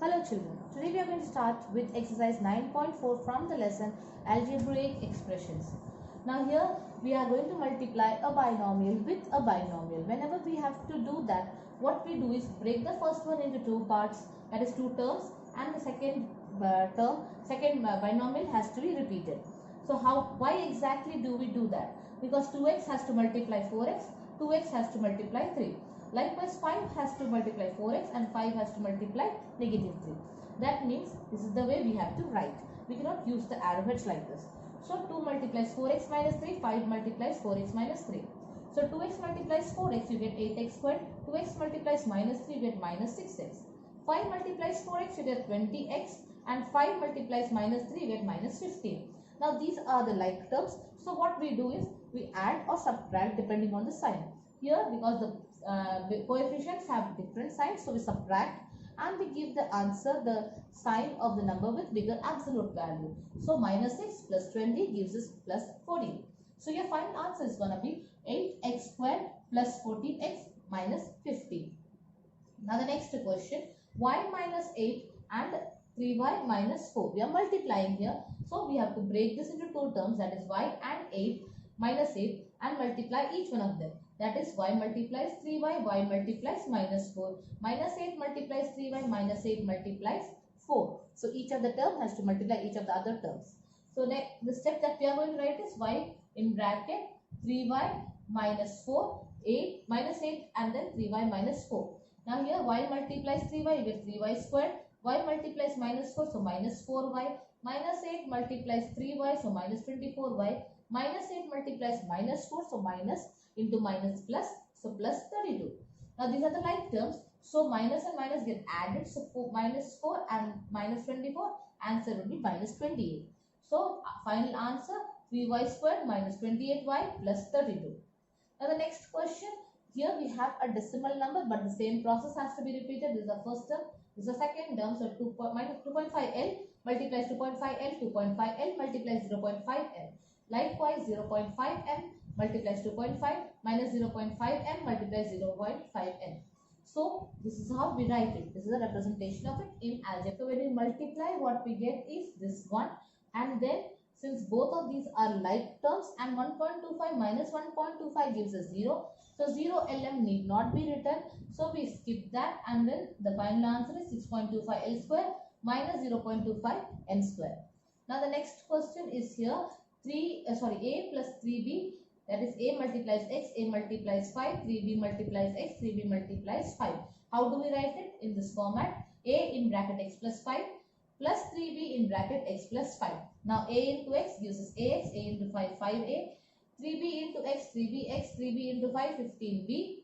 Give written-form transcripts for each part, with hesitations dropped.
Hello children, today we are going to start with exercise 9.4 from the lesson algebraic expressions. Now here we are going to multiply a binomial with a binomial. Whenever we have to do that, what we do is break the first one into two parts, that is two terms, and the second binomial has to be repeated. So why exactly do we do that? Because 2x has to multiply 4x, 2x has to multiply 3. Likewise, 5 has to multiply 4x and 5 has to multiply negative 3. That means this is the way we have to write. We cannot use the arrowheads like this. So 2 multiplies 4x minus 3, 5 multiplies 4x minus 3. So 2x multiplies 4x, you get 8x squared. 2x multiplies minus 3, you get minus 6x. 5 multiplies 4x, you get 20x. And 5 multiplies minus 3, you get minus 15. Now these are the like terms. So what we do is we add or subtract depending on the sign. Here, because the coefficients have different signs, so we subtract and we give the answer the sign of the number with bigger absolute value. So minus 6 plus 20 gives us plus 14. So your final answer is going to be 8x squared plus 14x minus 15. Now the next question, y minus 8 and 3y minus 4. We are multiplying here. So we have to break this into two terms, that is y and 8 minus 8, and multiply each one of them. That is y multiplies 3y, y multiplies minus 4. Minus 8 multiplies 3y, minus 8 multiplies 4. So each of the term has to multiply each of the other terms. So the step that we are going to write is y in bracket 3y minus 4, 8 minus 8 and then 3y minus 4. Now here y multiplies 3y, you get 3y squared. Y multiplies minus 4, so minus 4y. Minus 8 multiplies 3y, so minus 24y. Minus 8 multiplies minus 4, so minus into minus plus, so plus 32. Now these are the like terms, so minus and minus get added, so minus 4 and minus 24, answer will be minus 28. So final answer 3y squared minus 28y plus 32. Now the next question, here we have a decimal number, but the same process has to be repeated. This is the first term, this is the second term, so minus 2.5L multiplies 2.5L, 2.5L multiplies 0.5L. Likewise 0.5M multiplies 2.5 minus 0.5M multiplies 0.5M. So this is how we write it. This is a representation of it in algebra. So when we multiply, what we get is this one, and then since both of these are like terms and 1.25 minus 1.25 gives us 0. So 0 LM need not be written. So we skip that, and then the final answer is 6.25 L square minus 0.25 N square. Now the next question is here A plus 3B, that is A multiplies X, A multiplies 5, 3B multiplies X, 3B multiplies 5. How do we write it in this format? A in bracket X plus 5 plus 3B in bracket X plus 5. Now A into X gives us AX, A into 5, 5A, 3B into X, 3BX, 3B into 5, 15B.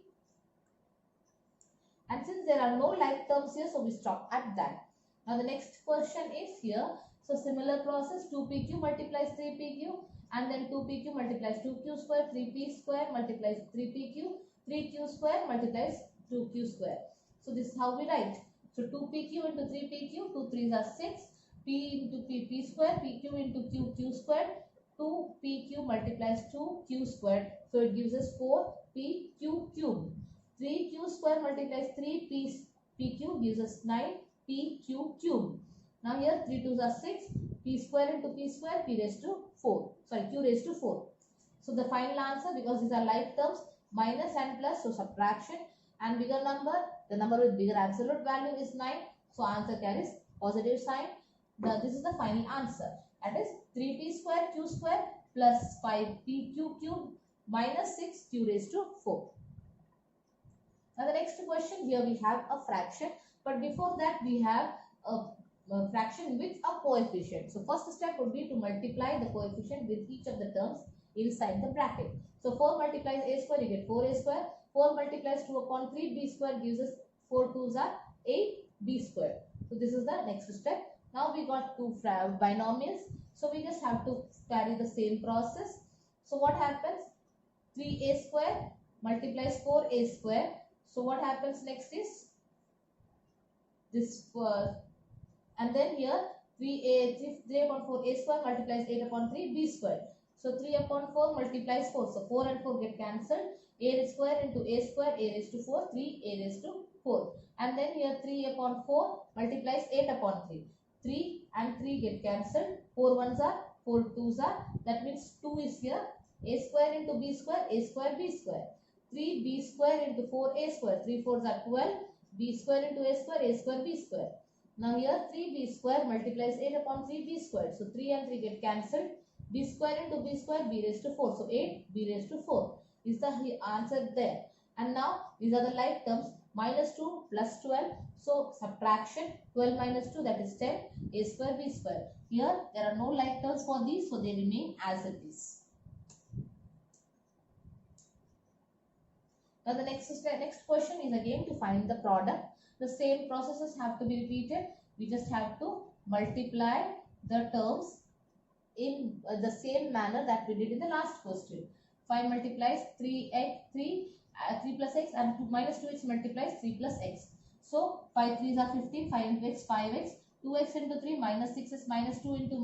And since there are no like terms here, so we stop at that. Now the next question is here. So similar process, 2PQ multiplies 3PQ, and then 2PQ multiplies 2Q square, 3P square multiplies 3PQ, 3Q square multiplies 2Q square. So this is how we write. So 2PQ into 3PQ, 2 3s are 6, P into P square, PQ into Q square, 2PQ multiplies 2Q squared. So it gives us 4PQ cubed. 3Q square multiplies 3PQ gives us 9PQ cubed. Now here 3 2s are 6, P square into P square, P raised to 4. Sorry, Q raised to 4. So the final answer, because these are like terms, minus and plus, so subtraction, and bigger number, the number with bigger absolute value is 9. So answer carries positive sign. This is the final answer. That is 3P square Q square plus 5PQ cube minus 6Q raised to 4. Now the next question, here we have a fraction, but before that we have a fraction with a coefficient. So first step would be to multiply the coefficient with each of the terms inside the bracket. So 4 multiplies a square, you get 4a square. 4 multiplies 2 upon 3, b square gives us 4 2s are 8b square. So this is the next step. Now we got two binomials. So we just have to carry the same process. So what happens? 3a square multiplies 4a square. So what happens next is this and then here 3 upon 4 a square multiplies 8 upon 3 b square. So 3 upon 4 multiplies 4. So 4 and 4 get cancelled. A square into a square, a raised to 4, 3 a raised to 4. And then here 3 upon 4 multiplies 8 upon 3. 3 and 3 get cancelled. 4 ones are, 4 twos are. That means 2 is here. A square into b square, a square b square. 3b square into 4a square. 3 fours are 12. B square into a square b square. Now here 3b square multiplies 8 upon 3b square. So 3 and 3 get cancelled. B square into b square, b raised to 4. So 8 b raised to 4 is the answer there. And now these are the like terms. Minus 2 plus 12. So subtraction, 12 minus 2, that is 10. A square b square. Here there are no like terms for these, so they remain as it is. Now the next question is again to find the product. The same processes have to be repeated. We just have to multiply the terms in the same manner that we did in the last question. 5 multiplies 3 plus x, and 2 minus 2x multiplies 3 plus x. So 5 3s are 15, 5 into x 5x, 2x into 3 minus 6x minus 2 into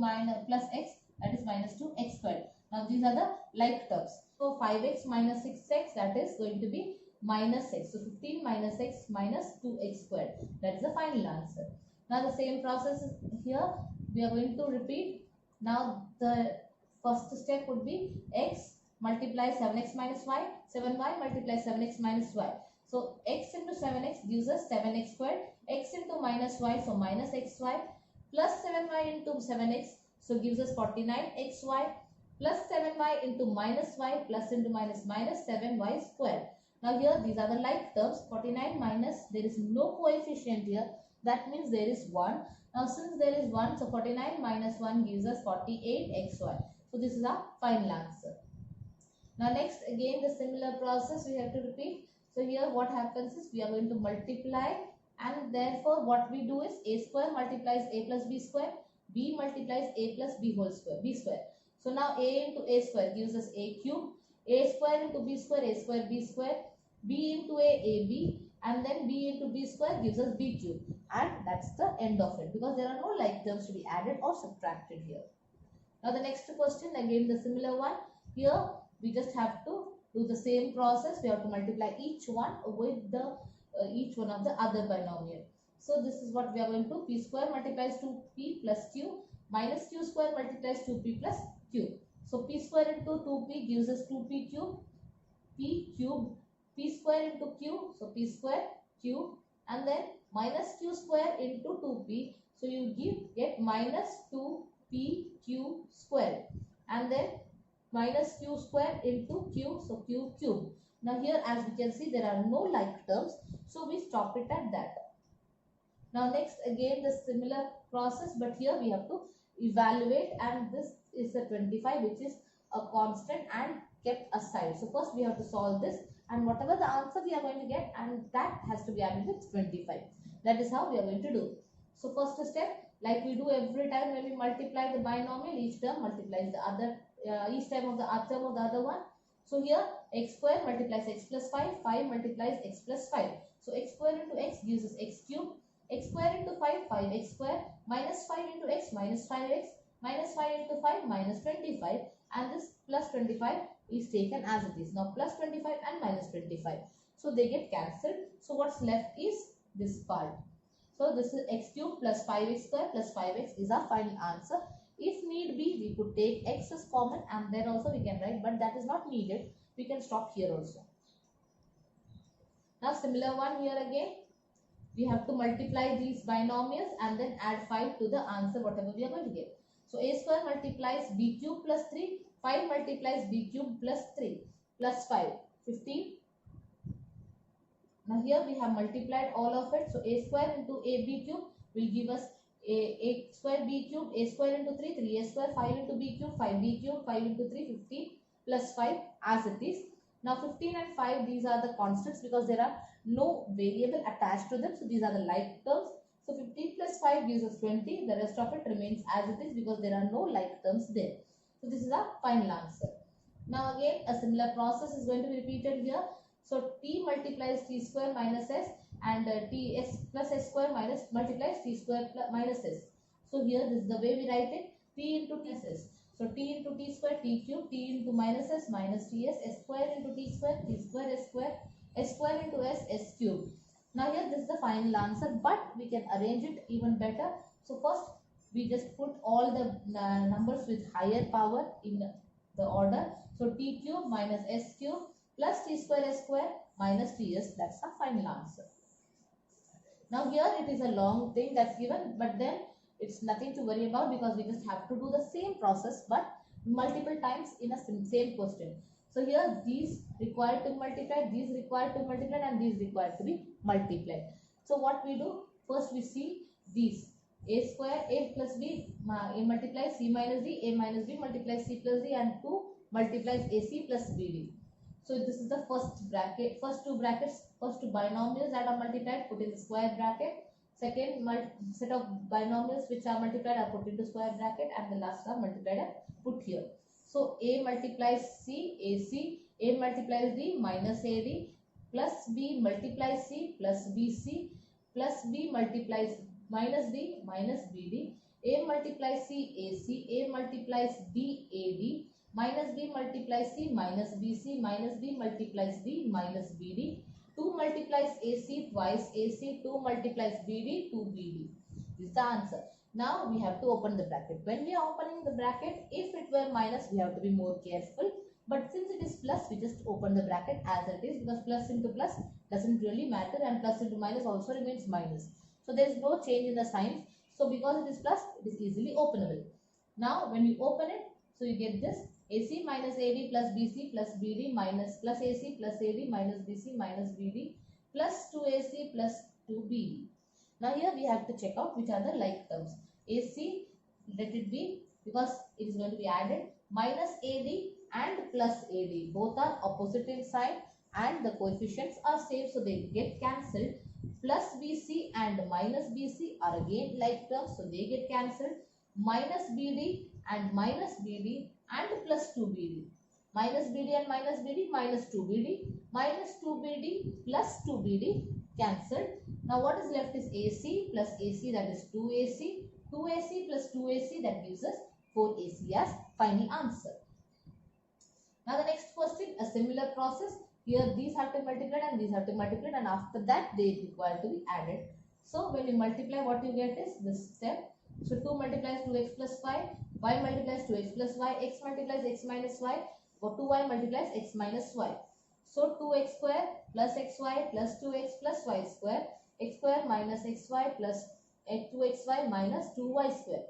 plus x, that is minus 2x squared. Now these are the like terms. So 5x minus 6x, that is going to be minus x. So 15 minus x minus 2x squared. That is the final answer. Now the same process here we are going to repeat. Now the first step would be x multiply 7x minus y, 7y multiply 7x minus y. So x into 7x gives us 7x squared, x into minus y, so minus xy, plus 7y into 7x, so gives us 49xy, plus 7y into minus y, plus into minus minus 7y squared. Now here these are the like terms. 49 minus, there is no coefficient here, that means there is 1. Now since there is 1, so 49 minus 1 gives us 48xy. So this is our final answer. Now next again the similar process we have to repeat. So here what happens is we are going to multiply, and therefore what we do is a square multiplies a plus b square, b multiplies a plus b whole square, b square. So now a into a square gives us a cube, a square into b square, a square b square, b into a b, and then b into b square gives us b cube, and that's the end of it, because there are no like terms to be added or subtracted here. Now the next question, again the similar one. Here we just have to do the same process. We have to multiply each one with the each one of the other binomial. So this is what we are going to. P square multiplies 2p plus q, minus q square multiplies 2p plus q. So p square into 2p gives us 2p cube, p cube, p square into q, so p square cube, and then minus q square into 2p, so you get minus 2p q square, and then minus q square into q, so q cube. Now here as we can see there are no like terms, so we stop it at that. Now next again the similar process, but here we have to evaluate, and this is a 25 which is a constant and kept aside. So first we have to solve this, and whatever the answer we are going to get, and that has to be added with 25. That is how we are going to do. So first step, like we do every time when we multiply the binomial, each term multiplies the other, each time of the term of the other one. So here x square multiplies x plus 5, 5 multiplies x plus 5. So x square into x gives us x cube, x square into 5, 5x square, minus 5 into x, minus 5x, minus 5 into 5, minus 25, and this plus 25 is taken as it is. Now plus 25 and minus 25, so they get cancelled. So what's left is this part. So this is x cube plus 5x square plus 5x is our final answer. If need be, we could take x as common, and then also we can write, but that is not needed. We can stop here also. Now similar one here again. We have to multiply these binomials and then add 5 to the answer whatever we are going to get. So a square multiplies b cube plus 3, 5 multiplies b cube plus 3 plus 5, 15. Now here we have multiplied all of it. So a square into a b cube will give us a square b cube, a square into 3, 3a square, 5 into b cube, 5b cube, 5 into 3, 15 plus 5 as it is. Now 15 and 5, these are the constants because there are no variable attached to them. So these are the like terms. So 15 plus 5 gives us 20. The rest of it remains as it is because there are no like terms there. So this is our final answer. Now again a similar process is going to be repeated here. So t multiplies t square minus s, and t s plus s square minus multiplies t square plus minus s. So here this is the way we write it, t into t s. So t into t square, t cube, t into minus s minus ts, s square into t square s square, s square into s, s cube. Now here this is the final answer, but we can arrange it even better. So first we just put all the numbers with higher power in the order. So t cube minus s cube plus t square s square minus ts, that's the final answer. Now here it is a long thing that's given, but then it's nothing to worry about because we just have to do the same process but multiple times in a same question. So here these required to multiply, these required to multiply, and these required to be multiplied. So what we do, first we see these a square, a plus b, a multiplies c minus d, a minus b multiplies c plus d, and 2 multiplies ac plus bd. So this is the first bracket, first two brackets, first two binomials that are multiplied, put in the square bracket. Second set of binomials which are multiplied are put into square bracket, and the last are multiplied and put here. So a multiplies c, ac, a multiplies d minus ad, plus b multiplies c plus bc, plus b multiplies minus d minus bd, a multiplies c ac, a multiplies d ad, minus b multiplies c minus bc, minus b multiplies d minus bd, 2 multiplies ac twice ac, 2 multiplies bd, 2bd. This is the answer. Now we have to open the bracket. When we are opening the bracket, if it were minus, we have to be more careful. But since it is plus, we just open the bracket as it is, because plus into plus doesn't really matter, and plus into minus also remains minus. So there is no change in the signs. So because it is plus, it is easily openable. Now when you open it, so you get this AC minus AD plus BC plus BD minus plus AC plus AD minus BC minus BD plus 2AC plus 2BD. Now here we have to check out which are the like terms. AC, let it be, because it is going to be added, minus AD and plus AD. Both are opposite in sign and the coefficients are same, so they get cancelled. Plus BC and minus BC are again like terms, so they get cancelled. Minus BD and minus BD and plus 2BD. Minus BD and minus BD minus 2BD. Minus 2BD plus 2BD cancelled. Now what is left is AC plus AC, that is 2AC. 2AC plus 2AC, that gives us 4AC as final answer. Now the next question, a similar process. Here these have to multiply and these have to multiply, and after that they require to be added. So when you multiply, what you get is this step. So 2 multiplies 2x plus y multiplies 2x plus y, x multiplies x minus y, or 2y multiplies x minus y. So 2x square plus xy plus 2x plus y square, x square minus xy plus 2xy minus 2y square.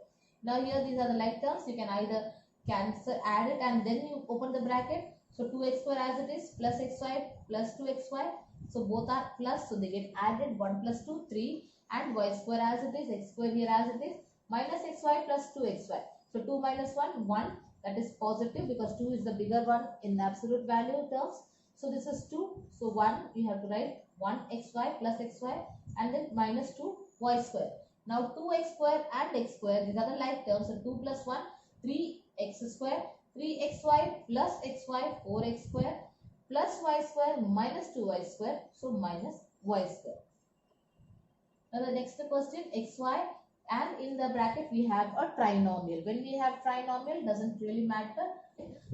Now here these are the like terms, you can either cancel, add it, and then you open the bracket. So 2x square as it is plus xy plus 2xy, so both are plus, so they get added. 1 plus 2, 3, and y square as it is, x square here as it is, minus xy plus 2xy. So 2 minus 1, 1, that is positive because 2 is the bigger one in absolute value terms. So this is 2, so 1, you have to write 1xy plus xy, and then minus 2y square. Now 2x square and x square, these are the like terms. So 2 plus 1, 3x square, 3xy plus xy, 4x square, plus y square minus 2y square, so minus y square. Now the next question, xy, and in the bracket we have a trinomial. When we have trinomial, doesn't really matter,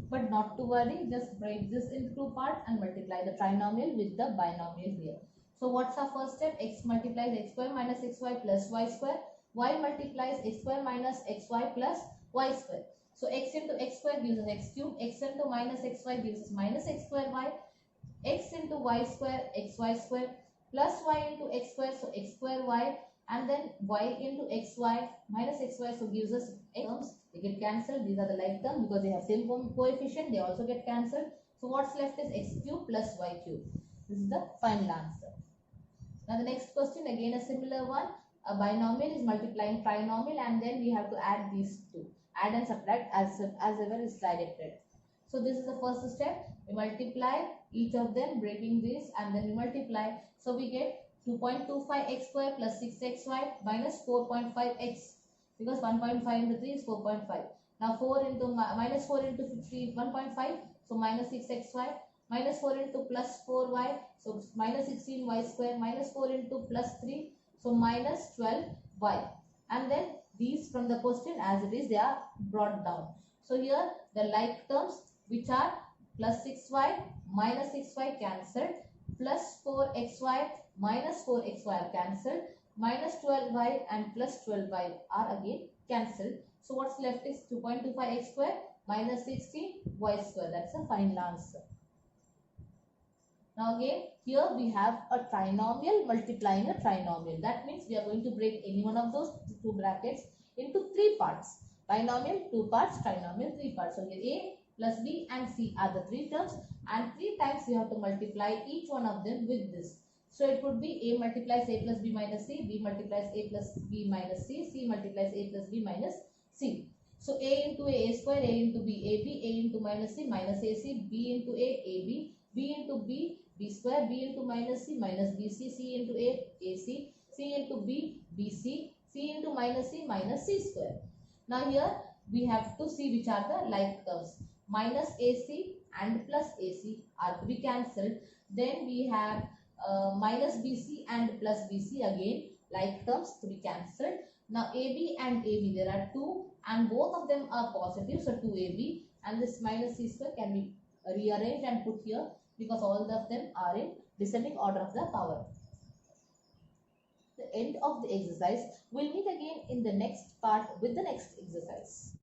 but not to worry, just break this into two parts and multiply the trinomial with the binomial here. So what's our first step? X multiplies x square minus xy plus y square, y multiplies x square minus xy plus y square. So x into x square gives us x cube, x into minus xy gives us minus x square y, x into y square xy square, plus y into x square, so x square y, and then y into xy minus xy, so gives us x terms. They get cancelled. These are the like terms because they have same coefficient, they also get cancelled. So what's left is x cube plus y cube. This is the final answer. Now the next question, again a similar one. A binomial is multiplying trinomial, and then we have to add these two. Add and subtract as ever is directed. So this is the first step. We multiply each of them, breaking this, and then we multiply. So we get 2.25x square plus 6xy minus 4.5x, because 1.5 into 3 is 4.5. Now 4 into minus 4 into 50, 1.5, so minus 6xy, minus 4 into plus 4y, so minus 16y square, minus 4 into plus 3, so minus 12y. And then these from the question as it is, they are brought down. So here the like terms which are plus 6y minus 6y cancelled, plus 4xy minus 4xy are cancelled, minus 12y and plus 12y are again cancelled. So what's left is 2.25 x square minus 16 y square. That's the final answer. Now again, here we have a trinomial multiplying a trinomial. That means we are going to break any one of those two brackets into three parts. Binomial, two parts, trinomial, three parts. So here A plus B and C are the three terms, and three times we have to multiply each one of them with this. So it would be A multiplies A plus B minus C, B multiplies A plus B minus C, C multiplies A plus B minus C. So A into A square, A into B, AB, A into minus C, minus AC, B into A, AB, B into B, B square, B into minus C, minus BC, C into A, AC, C into B, BC, C into minus C, minus C square. Now here we have to see which are the like terms. Minus AC and plus AC are to be cancelled. Then we have minus BC and plus BC again like terms to be cancelled. Now AB and AB, there are two and both of them are positive, so 2AB, and this minus C square can be rearranged and put here because all of them are in descending order of the power. The end of the exercise. We'll meet again in the next part with the next exercise.